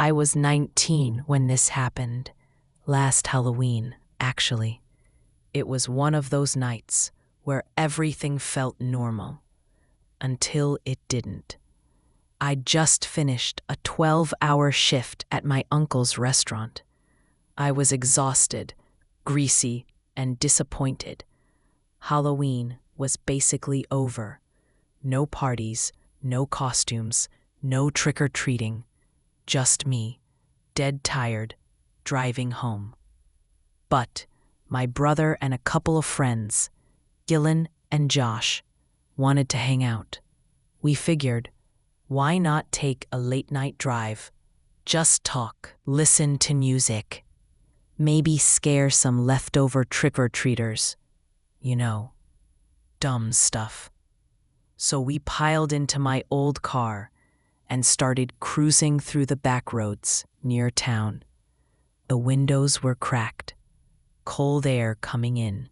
I was 19 when this happened. Last Halloween, actually. It was one of those nights where everything felt normal. Until it didn't. I'd just finished a 12-hour shift at my uncle's restaurant. I was exhausted, greasy, and disappointed. Halloween was basically over. No parties, no costumes, no trick-or-treating. Just me, dead tired, driving home. But my brother and a couple of friends, Gillen and Josh, wanted to hang out. We figured, why not take a late-night drive? Just talk, listen to music. Maybe scare some leftover trick-or-treaters. You know, dumb stuff. So we piled into my old car and started cruising through the back roads near town. The windows were cracked, cold air coming in,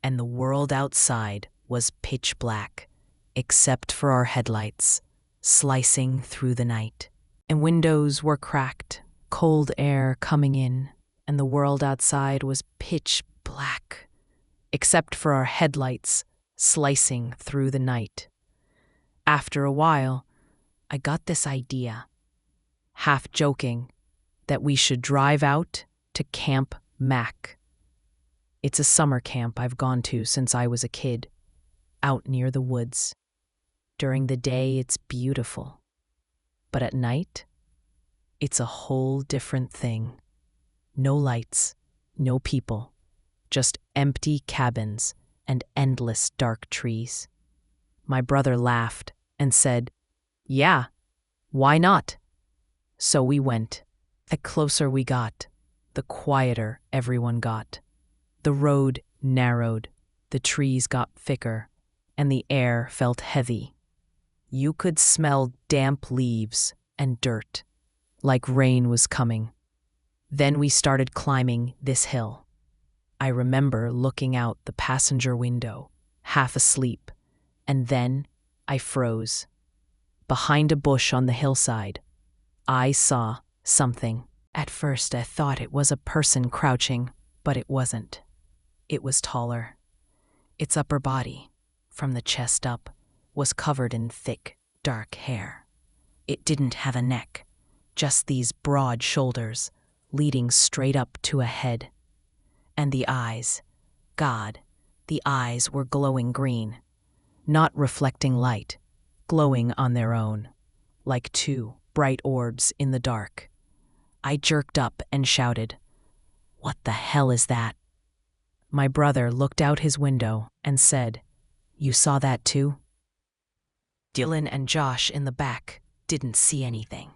and the world outside was pitch black, except for our headlights, slicing through the night. And windows were cracked, cold air coming in, and the world outside was pitch black, except for our headlights slicing through the night. After a while, I got this idea, half joking, that we should drive out to Camp Mac. It's a summer camp I've gone to since I was a kid, out near the woods. During the day, it's beautiful. But at night, it's a whole different thing. No lights, no people, just empty cabins and endless dark trees. My brother laughed and said, "Yeah, why not?" So we went. The closer we got, the quieter everyone got. The road narrowed, the trees got thicker, and the air felt heavy. You could smell damp leaves and dirt, like rain was coming. Then we started climbing this hill. I remember looking out the passenger window, half asleep, and then I froze. Behind a bush on the hillside, I saw something. At first I thought it was a person crouching, but it wasn't. It was taller. Its upper body, from the chest up, was covered in thick, dark hair. It didn't have a neck, just these broad shoulders leading straight up to a head. And the eyes, God, the eyes were glowing green, not reflecting light, glowing on their own, like two bright orbs in the dark. I jerked up and shouted, "What the hell is that?" My brother looked out his window and said, "You saw that too?" Dylan and Josh in the back didn't see anything.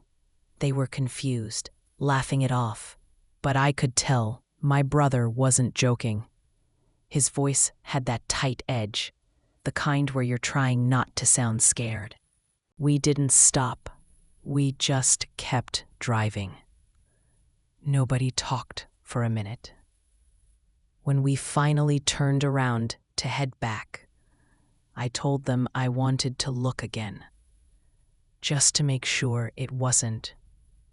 They were confused, laughing it off, but I could tell my brother wasn't joking. His voice had that tight edge, the kind where you're trying not to sound scared. We didn't stop. We just kept driving. Nobody talked for a minute. When we finally turned around to head back, I told them I wanted to look again, just to make sure it wasn't,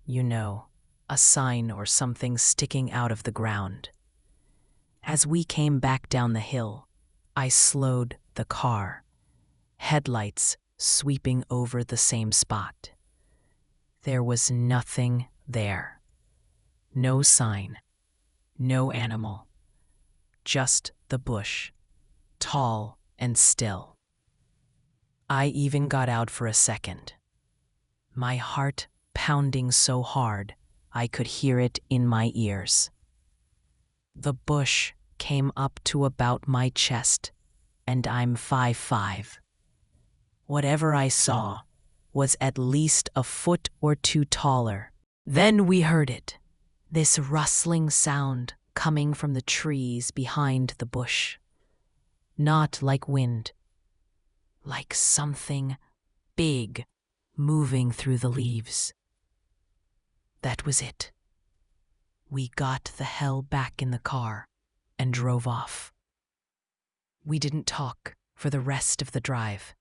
a sign or something sticking out of the ground. As we came back down the hill, I slowed the car, headlights sweeping over the same spot. There was nothing there. No sign, no animal, just the bush, tall and still. I even got out for a second, my heart pounding so hard I could hear it in my ears. The bush came up to about my chest, and I'm 5'5". Whatever I saw was at least a foot or two taller. Then we heard it, this rustling sound coming from the trees behind the bush. Not like wind, like something big moving through the leaves. That was it. We got the hell back in the car and drove off. We didn't talk for the rest of the drive.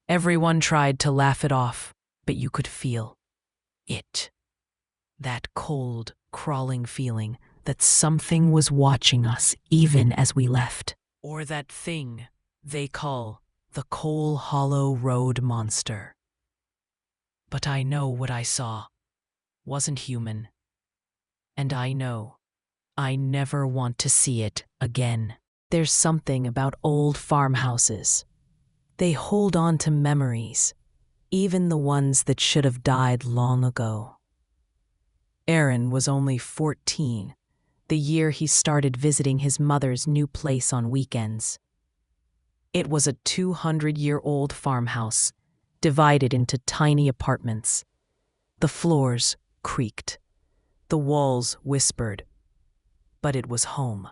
Everyone tried to laugh it off, but you could feel it That cold, crawling feeling that something was watching us even as we left. Or that thing they call the Coal Hollow Road Monster. But I know what I saw wasn't human. And I know I never want to see it again. There's something about old farmhouses. They hold on to memories, even the ones that should have died long ago. Aaron was only 14, the year he started visiting his mother's new place on weekends. It was a 200-year-old farmhouse, divided into tiny apartments. The floors creaked. The walls whispered. But it was home.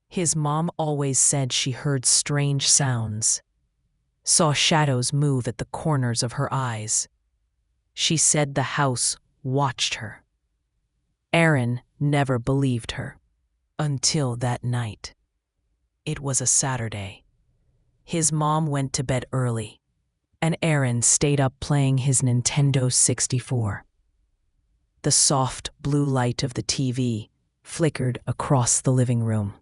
His mom always said she heard strange sounds, saw shadows move at the corners of her eyes. She said the house watched her. Aaron never believed her. Until that night. It was a Saturday. His mom went to bed early, and Aaron stayed up playing his Nintendo 64. The soft blue light of the TV flickered across the living room.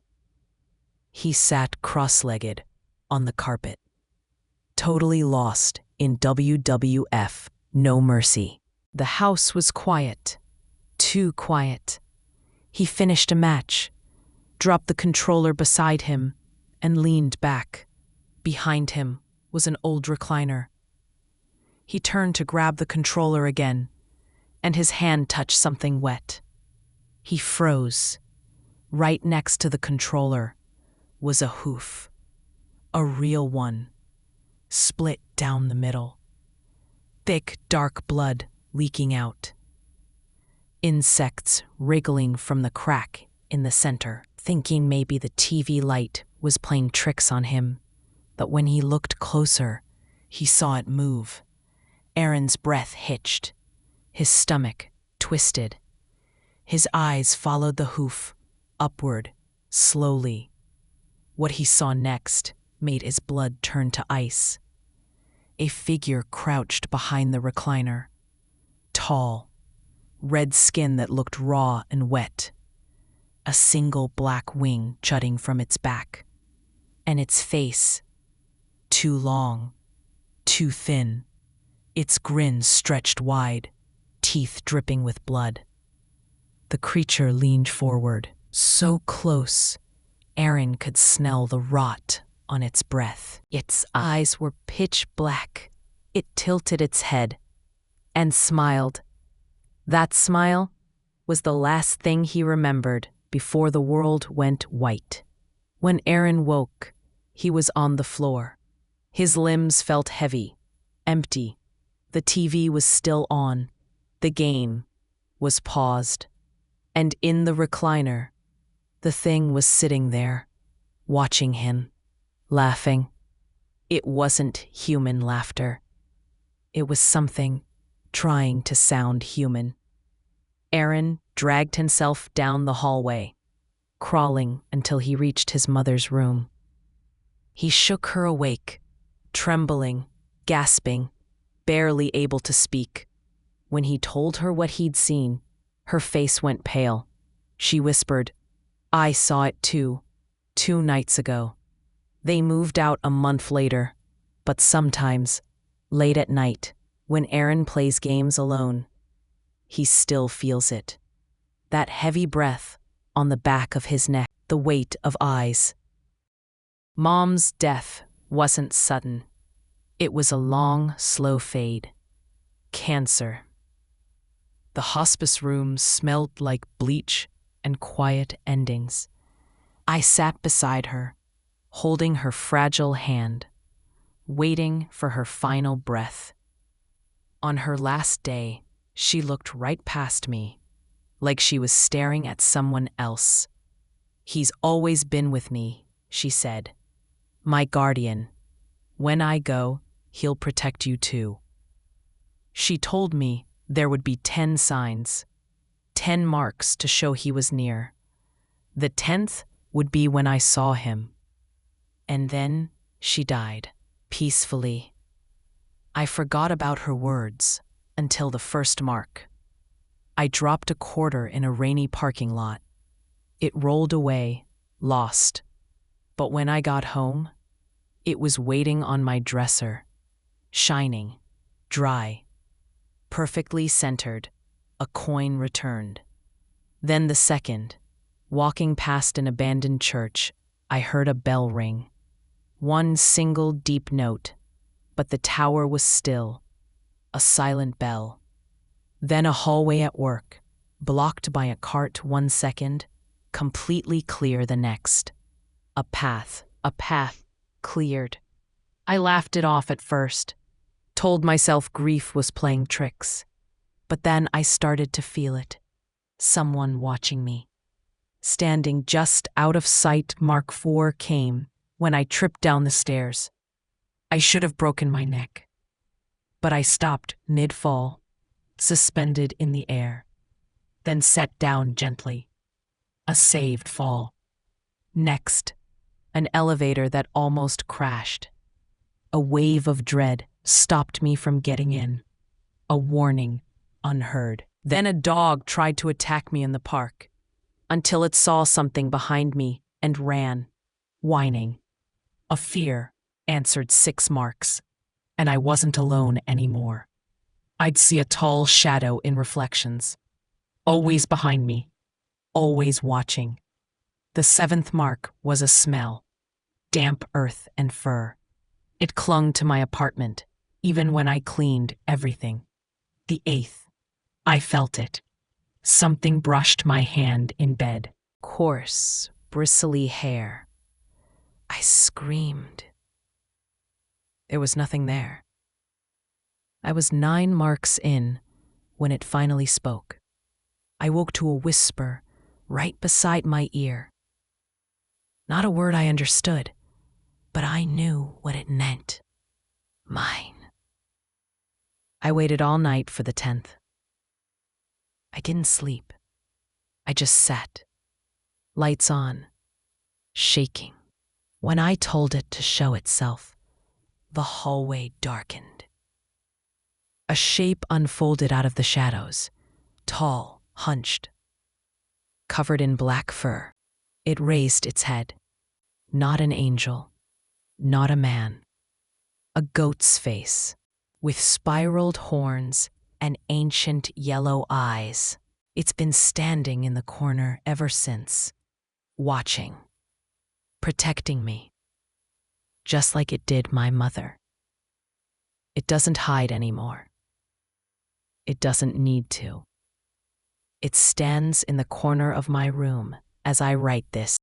He sat cross-legged on the carpet, totally lost in WWF No Mercy. The house was quiet, too quiet. He finished a match, dropped the controller beside him, and leaned back. Behind him was an old recliner. He turned to grab the controller again, and his hand touched something wet. He froze. Right next to the controller was a hoof, a real one, split down the middle. Thick, dark blood leaking out. Insects wriggling from the crack in the center, thinking maybe the TV light was playing tricks on him. But when he looked closer, he saw it move. Aaron's breath hitched. His stomach twisted. His eyes followed the hoof, upward, slowly. What he saw next made his blood turn to ice. A figure crouched behind the recliner. Tall, red skin that looked raw and wet. A single black wing jutting from its back. And its face, too long, too thin. Its grin stretched wide, teeth dripping with blood. The creature leaned forward, so close, Aaron could smell the rot on its breath. Its eyes were pitch black. It tilted its head and smiled. That smile was the last thing he remembered before the world went white. When Aaron woke, he was on the floor. His limbs felt heavy, empty. The TV was still on. The game was paused. And in the recliner, the thing was sitting there, watching him, laughing. It wasn't human laughter. It was something trying to sound human. Aaron dragged himself down the hallway, crawling until he reached his mother's room. He shook her awake, trembling, gasping, barely able to speak. When he told her what he'd seen, her face went pale. She whispered, "I saw it too, 2 nights ago." They moved out a month later, but sometimes, late at night, when Aaron plays games alone, he still feels it. That heavy breath on the back of his neck, the weight of eyes. Mom's death wasn't sudden. It was a long, slow fade. Cancer. The hospice room smelled like bleach and quiet endings. I sat beside her, holding her fragile hand, waiting for her final breath. On her last day, she looked right past me, like she was staring at someone else. "He's always been with me," she said. "My guardian. When I go, he'll protect you too." She told me there would be 10 signs, 10 marks to show he was near. The 10th would be when I saw him. And then she died, peacefully. I forgot about her words until the first mark. I dropped a quarter in a rainy parking lot. It rolled away, lost. But when I got home, it was waiting on my dresser, shining, dry, perfectly centered, a coin returned. Then the second, walking past an abandoned church, I heard a bell ring. One single deep note, but the tower was still, a silent bell. Then a hallway at work, blocked by a cart 1 second, completely clear the next. A path, cleared. I laughed it off at first, told myself grief was playing tricks. But then I started to feel it. Someone watching me. Standing just out of sight, Mark IV came when I tripped down the stairs. I should have broken my neck. But I stopped mid-fall, suspended in the air, then sat down gently. A saved fall. Next, an elevator that almost crashed. A wave of dread stopped me from getting in. A warning, unheard. Then a dog tried to attack me in the park, until it saw something behind me and ran, whining. A fear answered 6 marks, and I wasn't alone anymore. I'd see a tall shadow in reflections, always behind me, always watching. The 7th mark was a smell, damp earth and fur. It clung to my apartment, even when I cleaned everything. The 8th, I felt it. Something brushed my hand in bed. Coarse, bristly hair. I screamed. There was nothing there. I was 9 marks in when it finally spoke. I woke to a whisper right beside my ear. Not a word I understood, but I knew what it meant. Mine. I waited all night for the 10th. I didn't sleep. I just sat, lights on, shaking. When I told it to show itself, the hallway darkened. A shape unfolded out of the shadows, tall, hunched, covered in black fur. It raised its head. Not an angel, not a man. A goat's face, with spiraled horns and ancient yellow eyes. It's been standing in the corner ever since, watching, protecting me, just like it did my mother. It doesn't hide anymore. It doesn't need to. It stands in the corner of my room as I write this.